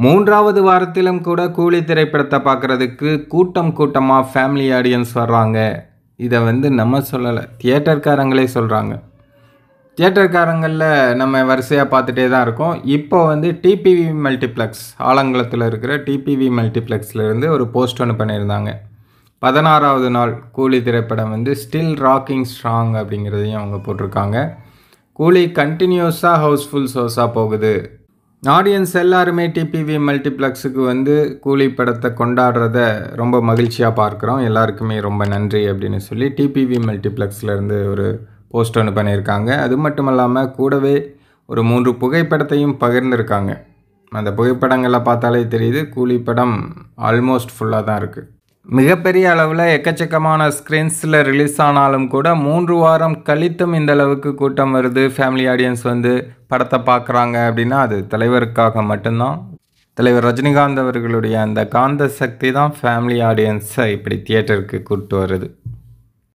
மூன்றாவது வாரத்திலும் கூட கூலி திரைப்படத்தை பார்க்குறதுக்கு கூட்டம் கூட்டமாக ஃபேமிலி ஆடியன்ஸ் வர்றாங்க. இதை நம்ம சொல்லலை, தியேட்டர்காரங்களே சொல்கிறாங்க. தியேட்டர்காரங்களில் நம்ம வரிசையாக பார்த்துட்டே தான் இருக்கோம். இப்போ டிபிவி மல்டிப்ளெக்ஸ், ஆலங்குளத்தில் இருக்கிற டிபிவி மல்டிப்ளெக்ஸ்லேருந்து ஒரு போஸ்ட் ஒன்று பண்ணியிருந்தாங்க. 16வது நாள் கூலி திரைப்படம் ஸ்டில் ராக்கிங் ஸ்ட்ராங் அப்படிங்கிறதையும் அவங்க போட்டிருக்காங்க. கூலி கண்டினியூஸாக ஹவுஸ்ஃபுல் ஷோஸாக போகுது. ஆடியன்ஸ் எல்லாருமே டிபிவி மல்டிப்ளெக்ஸுக்கு கூலி படத்தை கொண்டாடுறத ரொம்ப மகிழ்ச்சியாக பார்க்குறோம். எல்லாருக்குமே ரொம்ப நன்றி அப்படின்னு சொல்லி டிபிவி மல்டிப்ளெக்ஸ்லேருந்து ஒரு போஸ்ட் ஒன்று பண்ணியிருக்காங்க. அது மட்டும் இல்லாமல் கூடவே ஒரு 3 புகைப்படத்தையும் பகிர்ந்திருக்காங்க. அந்த புகைப்படங்களை பார்த்தாலே தெரியுது கூலி படம் ஆல்மோஸ்ட் ஃபுல்லாக தான் இருக்குது. மிகப்பெரிய அளவில் எக்கச்சக்கமான ஸ்க்ரீன்ஸில் ரிலீஸ் ஆனாலும் கூட 3 வாரம் கழித்தும் இந்த அளவுக்கு கூட்டம் வருது, ஃபேமிலி ஆடியன்ஸ் படத்தை பார்க்குறாங்க அப்படின்னா அது தலைவருக்காக மட்டும்தான். தலைவர் ரஜினிகாந்த் அவர்களுடைய அந்த காந்த சக்தி தான் ஃபேமிலி ஆடியன்ஸை இப்படி தியேட்டருக்கு கூப்பிட்டு வருது.